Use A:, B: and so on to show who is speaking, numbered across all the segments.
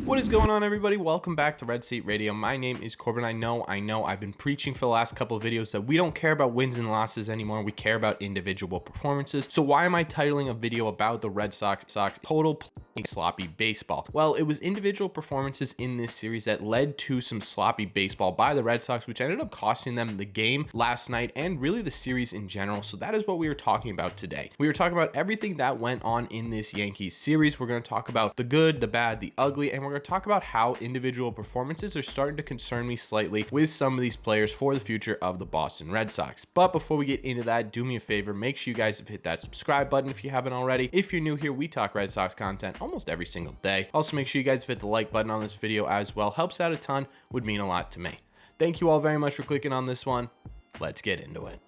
A: What is going on, everybody? Welcome back to Red Seat Radio. My name is Corbin. I know I've been preaching for the last couple of videos that we don't care about wins and losses anymore. We care about individual performances. So why am I titling a video about the Red Sox total sloppy baseball? Well, it was individual performances in this series that led to some sloppy baseball by the Red Sox, which ended up costing them the game last night and really the series in general. So that is what we were talking about today. We were talking about everything that went on in this Yankees series. We're going to talk about the good, the bad, the ugly, and we're going to talk about how individual performances are starting to concern me slightly with some of these players for the future of the Boston Red Sox. But before we get into that, do me a favor, make sure you guys have hit that subscribe button if you haven't already. If you're new here, we talk Red Sox content almost every single day. Also, make sure you guys have hit the like button on this video as well. Helps out a ton, would mean a lot to me. Thank you all very much for clicking on this one. Let's get into it.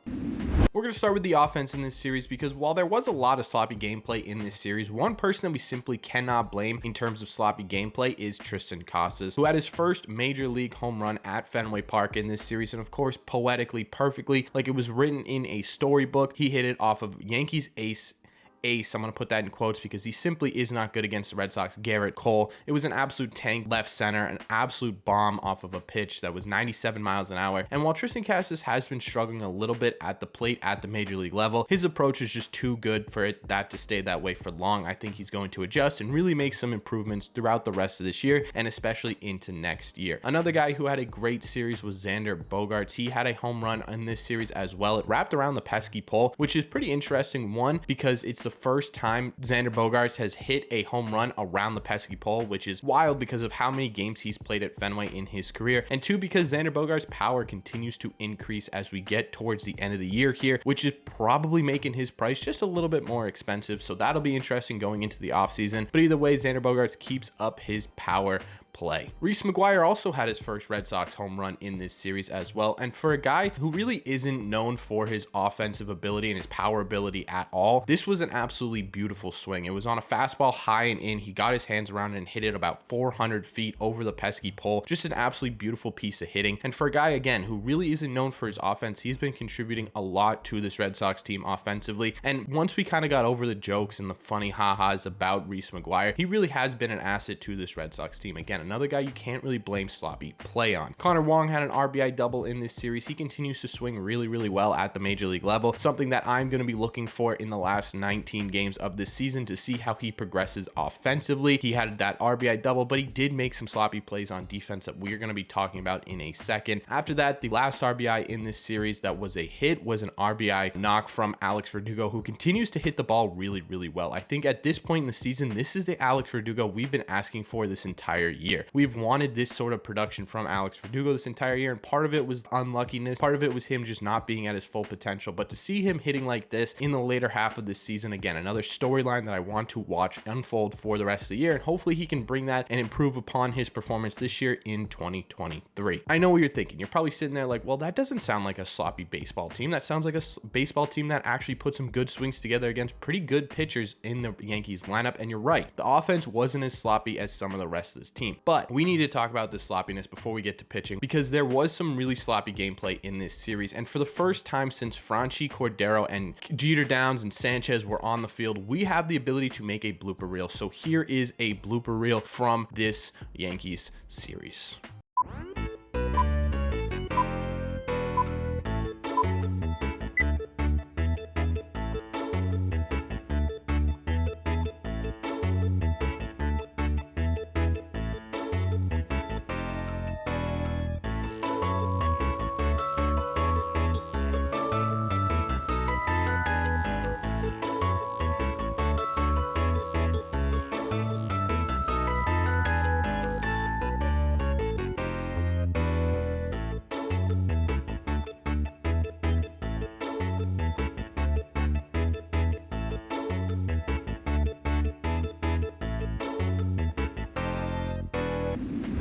A: We're going to start with the offense in this series because while there was a lot of sloppy gameplay in this series, one person that we simply cannot blame in terms of sloppy gameplay is Triston Casas, who had his first major league home run at Fenway Park in this series. And of course, poetically, perfectly, like it was written in a storybook, he hit it off of Yankees ace, I'm going to put that in quotes because he simply is not good against the Red Sox, Garrett Cole. It was an absolute tank left center, an absolute bomb off of a pitch that was 97 miles an hour. And while Triston Casas has been struggling a little bit at the plate at the major league level, his approach is just too good for that to stay that way for long. I think he's going to adjust and really make some improvements throughout the rest of this year and especially into next year. Another guy who had a great series was Xander Bogaerts. He had a home run in this series as well. It wrapped around the pesky pole, which is pretty interesting. One, because it's the first time Xander Bogaerts has hit a home run around the pesky pole, which is wild because of how many games he's played at Fenway in his career. And two, because Xander Bogaerts' power continues to increase as we get towards the end of the year here, which is probably making his price just a little bit more expensive. So that'll be interesting going into the offseason. But either way, Xander Bogaerts keeps up his power play. Reese McGuire also had his first Red Sox home run in this series as well. And for a guy who really isn't known for his offensive ability and his power ability at all, this was an absolutely beautiful swing. It was on a fastball high and in. He got his hands around it and hit it about 400 feet over the pesky pole. Just an absolutely beautiful piece of hitting. And for a guy, again, who really isn't known for his offense, he's been contributing a lot to this Red Sox team offensively. And once we kind of got over the jokes and the funny ha-has about Reese McGuire, he really has been an asset to this Red Sox team. Again, another guy you can't really blame sloppy play on. Connor Wong had an RBI double in this series. He continues to swing really, really well at the major league level, something that I'm going to be looking for in the last 19 games of this season to see how he progresses offensively. He had that RBI double, but he did make some sloppy plays on defense that we're going to be talking about in a second. After that, the last RBI in this series that was a hit was an RBI knock from Alex Verdugo, who continues to hit the ball really, really well. I think at this point in the season, this is the Alex Verdugo we've been asking for this entire year. We've wanted this sort of production from Alex Verdugo this entire year, and part of it was unluckiness, part of it was him just not being at his full potential. But to see him hitting like this in the later half of this season, again, another storyline that I want to watch unfold for the rest of the year, and hopefully he can bring that and improve upon his performance this year in 2023. I know what you're thinking. You're probably sitting there like, well, that doesn't sound like a sloppy baseball team. That sounds like a baseball team that actually put some good swings together against pretty good pitchers in the Yankees lineup. And you're right, the offense wasn't as sloppy as some of the rest of this team. But we need to talk about this sloppiness before we get to pitching, because there was some really sloppy gameplay in this series. And for the first time since Franchy Cordero and Jeter Downs and Sanchez were on the field, we have the ability to make a blooper reel. So here is a blooper reel from this Yankees series.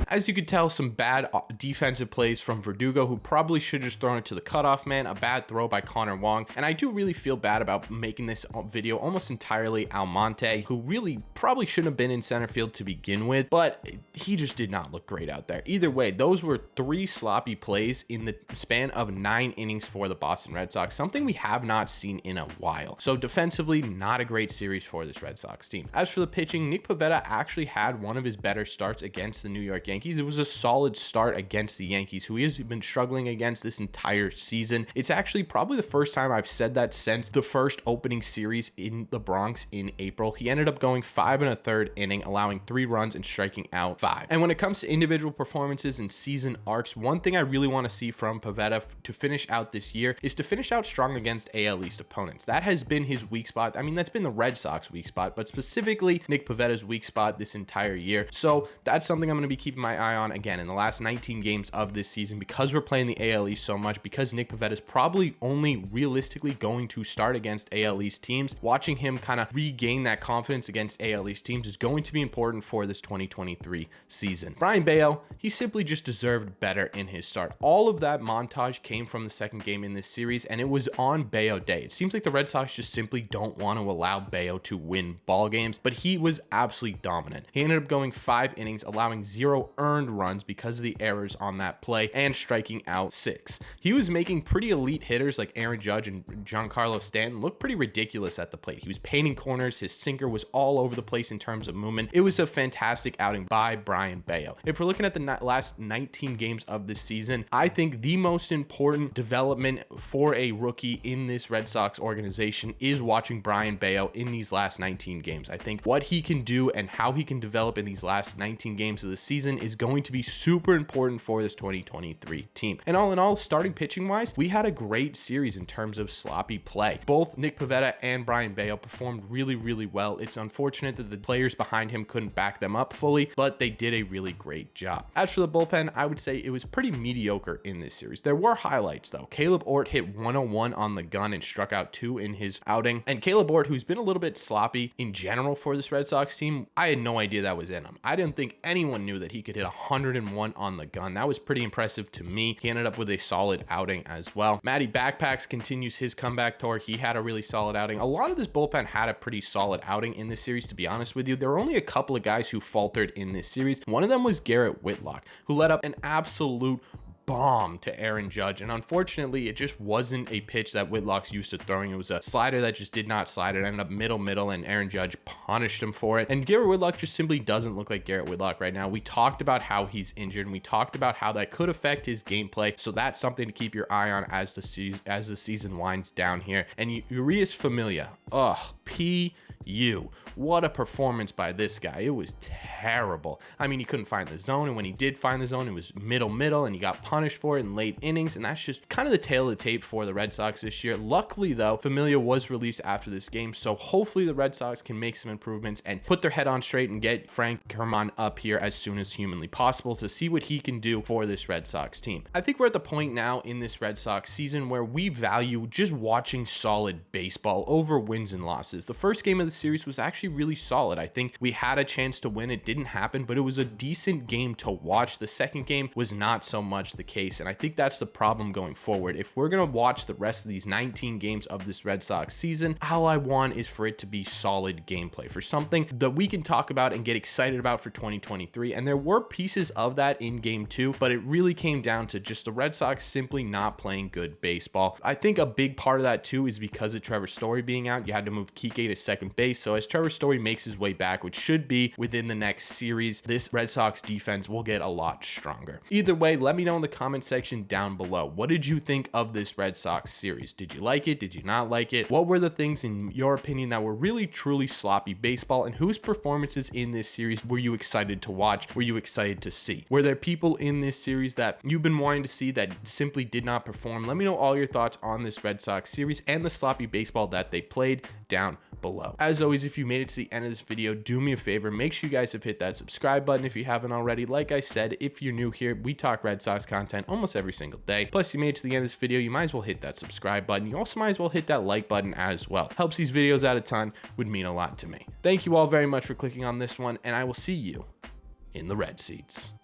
A: As you could tell, some bad defensive plays from Verdugo, who probably should just thrown it to the cutoff man, a bad throw by Connor Wong, and I do really feel bad about making this video almost entirely Almonte, who really probably shouldn't have been in center field to begin with, but he just did not look great out there. Either way, those were 3 sloppy plays in the span of 9 innings for the Boston Red Sox, something we have not seen in a while. So defensively, not a great series for this Red Sox team. As for the pitching, Nick Pivetta actually had one of his better starts against the New York Yankees. It was a solid start against the Yankees, who he has been struggling against this entire season. It's actually probably the first time I've said that since the first opening series in the Bronx in April. He ended up going 5 1/3 inning, allowing 3 runs and striking out 5. And when it comes to individual performances and season arcs, one thing I really want to see from Pivetta to finish out this year is to finish out strong against AL East opponents. That has been his weak spot. I mean, that's been the Red Sox weak spot, but specifically Nick Pivetta's weak spot this entire year. So that's something I'm going to be keeping my eye on again in the last 19 games of this season, because we're playing the AL East so much, because Nick Pivetta is probably only realistically going to start against AL East teams. Watching him kind of regain that confidence against AL East teams is going to be important for this 2023 season. Brayan Bello, he simply just deserved better in his start. All of that montage came from the second game in this series, and it was on Bello day. It seems like the Red Sox just simply don't want to allow Bello to win ball games, but he was absolutely dominant. He ended up going 5 innings, allowing 0 earned runs because of the errors on that play, and striking out 6. He was making pretty elite hitters like Aaron Judge and Giancarlo Stanton look pretty ridiculous at the plate. He was painting corners. His sinker was all over the place in terms of movement. It was a fantastic outing by Brayan Bello. If we're looking at the last 19 games of this season, I think the most important development for a rookie in this Red Sox organization is watching Brayan Bello in these last 19 games. I think what he can do and how he can develop in these last 19 games of the season is going to be super important for this 2023 team. And all in all, starting pitching wise, we had a great series in terms of sloppy play. Both Nick Pivetta and Brayan Bello performed really, really well. It's unfortunate that the players behind him couldn't back them up fully, but they did a really great job. As for the bullpen, I would say it was pretty mediocre in this series. There were highlights though. Caleb Ort hit 101 on the gun and struck out 2 in his outing. And Caleb Ort, who's been a little bit sloppy in general for this Red Sox team, I had no idea that was in him. I didn't think anyone knew that he could hit 101 on the gun. That was pretty impressive to me. He ended up with a solid outing as well. Matty Backpacks continues his comeback tour. He had a really solid outing. A lot of this bullpen had a pretty solid outing in this series, to be honest with you. There were only a couple of guys who faltered in this series. One of them was Garrett Whitlock, who let up an absolute bomb to Aaron Judge, and unfortunately it just wasn't a pitch that Whitlock's used to throwing. It was a slider that just did not slide. It ended up middle, and Aaron Judge punished him for it. And Garrett Whitlock just simply doesn't look like Garrett Whitlock right now. We talked about how he's injured, and we talked about how that could affect his gameplay, so that's something to keep your eye on as the season winds down here. And Urias Familia, what a performance by this guy. It was terrible. I mean, he couldn't find the zone, and when he did find the zone, it was middle, and he got punished for it in late innings, and that's just kind of the tail of the tape for the Red Sox this year. Luckily though, Familia was released after this game, so hopefully the Red Sox can make some improvements and put their head on straight and get Frank Germán up here as soon as humanly possible to see what he can do for this Red Sox team. I think we're at the point now in this Red Sox season where we value just watching solid baseball over wins and losses. The first game of the series was actually really solid. I think we had a chance to win. It didn't happen, but it was a decent game to watch. The second game was not so much the case, and I think that's the problem going forward. If we're going to watch the rest of these 19 games of this Red Sox season, all I want is for it to be solid gameplay, for something that we can talk about and get excited about for 2023. And there were pieces of that in game 2, but it really came down to just the Red Sox simply not playing good baseball. I think a big part of that too is because of Trevor Story being out. You had to move Kike to second base, so as Trevor Story makes his way back, which should be within the next series, this Red Sox defense will get a lot stronger. Either way, let me know in the comment section down below. What did you think of this Red Sox series? Did you like it? Did you not like it? What were the things in your opinion that were really truly sloppy baseball, and whose performances in this series were you excited to watch? Were you excited to see? Were there people in this series that you've been wanting to see that simply did not perform? Let me know all your thoughts on this Red Sox series and the sloppy baseball that they played down below. As always, if you made it to the end of this video, do me a favor, make sure you guys have hit that subscribe button if you haven't already. Like I said, if you're new here, we talk Red Sox content almost every single day. Plus, you made it to the end of this video, you might as well hit that subscribe button. You also might as well hit that like button as well. Helps these videos out a ton, would mean a lot to me. Thank you all very much for clicking on this one, and I will see you in the red seats.